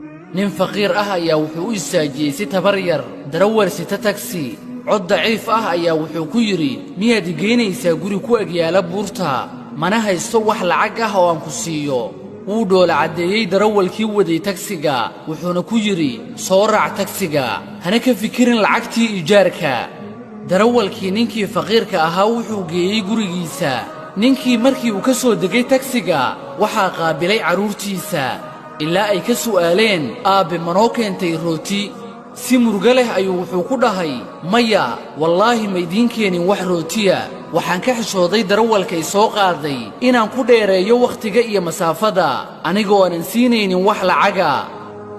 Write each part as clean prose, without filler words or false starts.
nin faqiir ah ayaa wuxuu u istaajiyey si tabar yar darawal sita tagsi cod daciif ah ayaa wuxuu ku yidhi miyaad geynaysaa guri ku agyaala buurta mana haysto wax lacag ah oo aan ku siiyo wuu dhoola caddeeyey darawalkii waday tagsiga wuxuuna ku yidhi soo raac tagsiga hana ka fikirin lacagtii ijaarka darawalkii ninkii faqiirka ahaa wuxuu geeyey gurigiisa ninkii markii uu ka soo degay tagsiga waxaa qaabilay carruurtiisa ilaa ay ka su'aaleen aabbe manoo keentay rooti si murugo leh ayuu wuxuu ku dhahay maya wallaahi maydiin keenin wax rootiya waxaan ka xishooday darawalkay soo qaaday inaan ku dheereeyo wakhtiga iyo masaafada anigoo aanan siinaynin wax lacaga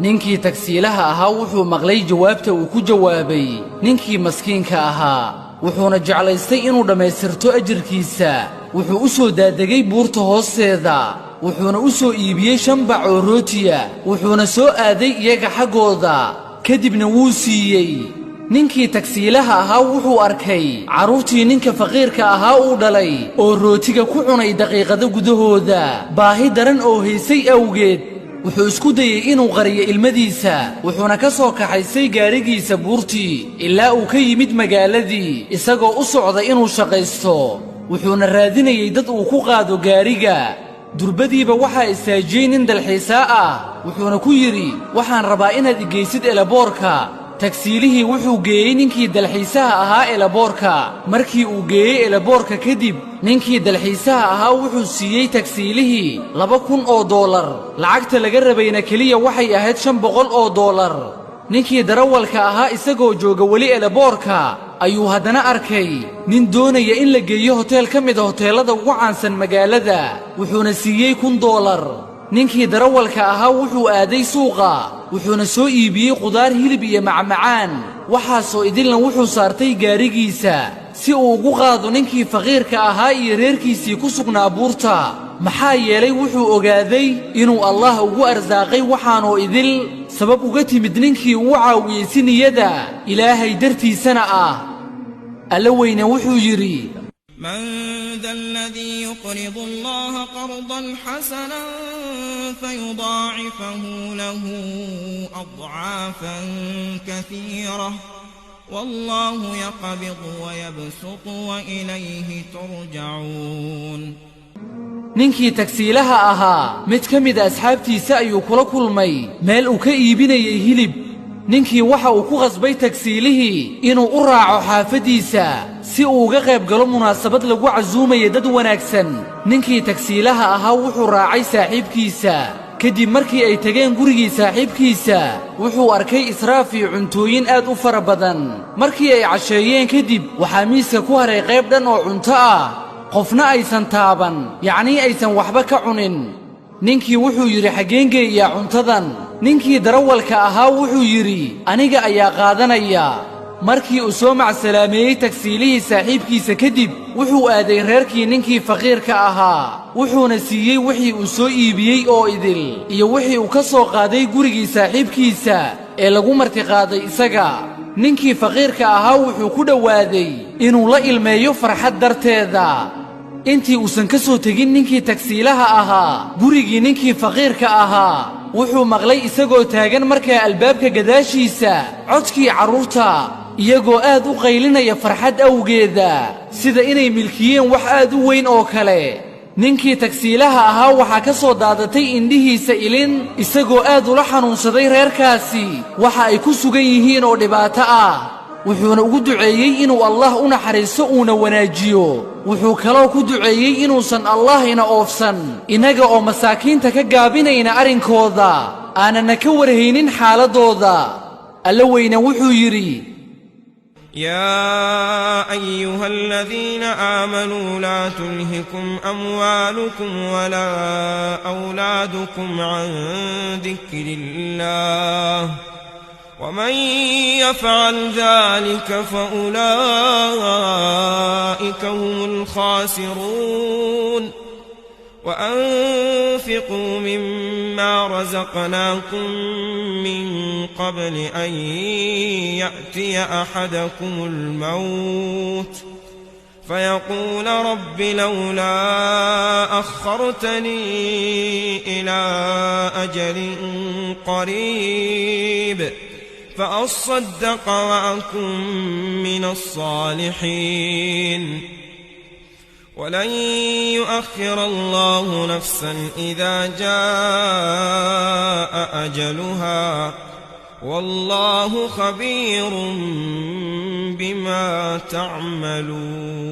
ninkii tagsiilaha ahaa wuxuu maqlay jawaabta uu ku jawaabay ninkii maskiinka ahaa wuxuuna jeclaystay inuu dhammaystirto ajirkiisa wuxuu u soo daadegay buurta hoosteeda wuxuuna u soo iibiyey 5 bac oo rootiya wuxuuna soo aaday iyaga xaggooda kadibna wuu siiyey ninkii tagsiilaha ahaa wuxuu arkay carruurtii ninka faqiirka ahaa uu dhalay oo rootiga ku cunay daqiiqado gudahooda baahi daran oo haysay awgeed wuxuu isku dayey inuu qariyo ilmadiisa wuxuuna ka soo kaxaysay gaarigiisa buurtii ilaa uu ka yimid magaaladii isagoo u socda inuu shaqaysto wuxuuna raadinayey dad uu ku qaado gaariga durbadiiba waxaa istaajiyey nin dalxiisaa ah wuxuuna ku yidhi waxaan rabaa inaad igeysid elaboorka tagsiilihii wuxuu geeyey ninkii dalxiisaha ahaa elaboorka markii uu geeyey elaboorka kadib ninkii dalxiisaha ahaa wuxuu siiyey tagsiilihii 2,000 oo dollar lacagta laga rabayna keliya waxay ahayd 500 oo dollar ninkii darawalka ahaa isagoo jooga weli elaboorka ayuu haddana arkay nin doonaya in la geeyo hoteel ka mid a hoteellada ugu caansan magaalada wuxuuna siiyey 1,000 dollar ninkii darawalka ahaa wuxuu aaday suuqa wuxuuna soo iibiyey qudaar hilib iyo macmacaan waxaasoo idilna wuxuu saartay gaarigiisa si uu ugu qaado ninkii faqiirka ahaa iyo reerkiisii ku sugnaa buurta maxaa yeelay wuxuu ogaaday inuu allah ugu arsaaqay waxaanoo idil sabab uga timid ninkii uu caawiyey si niyada ilaahay dartiisana ah alla weyne wuxuu yidhi من ذا الذي يقرض الله قرضا حسنا فيضاعفه له أضعافا كثيرة والله يقبض ويبسط وإليه ترجعون ninkii tagsiilaha ahaa mid ka mid a asxaabtiisa ayuu kula kulmay meel uu ka iibinayay hilib ninkii waxa uu ku qasbay tagsiilihii inuu u raaco xaafadiisa si uu uga qayb galo munaasabad lagu casuumayo dad wanaagsan ninkii tagsiilaha ahaa wuxuu raacay saaxiibkiisa kadib markii ay tageen gurigii saaxiibkiisa wuxuu arkay israaf iyo cuntooyin aad u fara badan markii ay casheeyeen kadib waxaa miiska ku haray qayb dhan oo cunto ah qofna aysan taaban yacnii aysan waxba ka cunin ninkii wuxuu yidhi xaggeen geeyaa cuntadan ninkii darawalka ahaa wuxuu yidhi aniga ayaa qaadanaya markii uu soo macsalaameeyey tagsiilihii saaxiibkiisa kadib wuxuu aaday reerkii ninkii faqiirka ahaa wuxuuna siiyey wixii uu soo iibiyey oo idil iyo wixii uu ka soo qaaday gurigii saaxiibkiisa ee lagu martiqaaday isaga ninkii faqiirka ahaa wuxuu ku dhowaaday inuu la ilmeeyo farxad darteeda intii uusan ka soo tegin ninkii tagsiilaha ahaa gurigii ninkii faqiirka ahaa wuxuu maqlay isagoo taagan markaa albaabka gadaashiisa codkii carruurta iyagoo aad u qaylinaya farxad awgeeda sida inay milkiyeen wax aad u weyn oo kale ninkii tagsiilaha ahaa waxaa ka soo daadatay indhihiisa ilin isagoo aad ula xanuunsaday reerkaasi waxa ay ku sugan yihiin oo dhibaato ah wuxuuna ugu duceeyey inuu allah u naxariisto uuna wanaajiyo wuxuu kaloo ku duceeyey inuusan allah ina oofsan innaga oo masaakiinta ka gaabinayna arrinkooda aanana ka warhaynin xaaladooda alla weyne wuxuu yidhi يا أيها الذين آمنوا لا تلهكم أموالكم ولا أولادكم عن ذكر الله ومن يفعل ذلك فأولئك هم الخاسرون وأنفقوا مما رزقناكم من قبل أن يأتي أحدكم الموت فيقول رب لولا أخرتني إلى أجل قريب فأصدق وأكن من الصالحين ولن يؤخر الله نفسا إذا جاء أجلها والله خبير بما تعملون.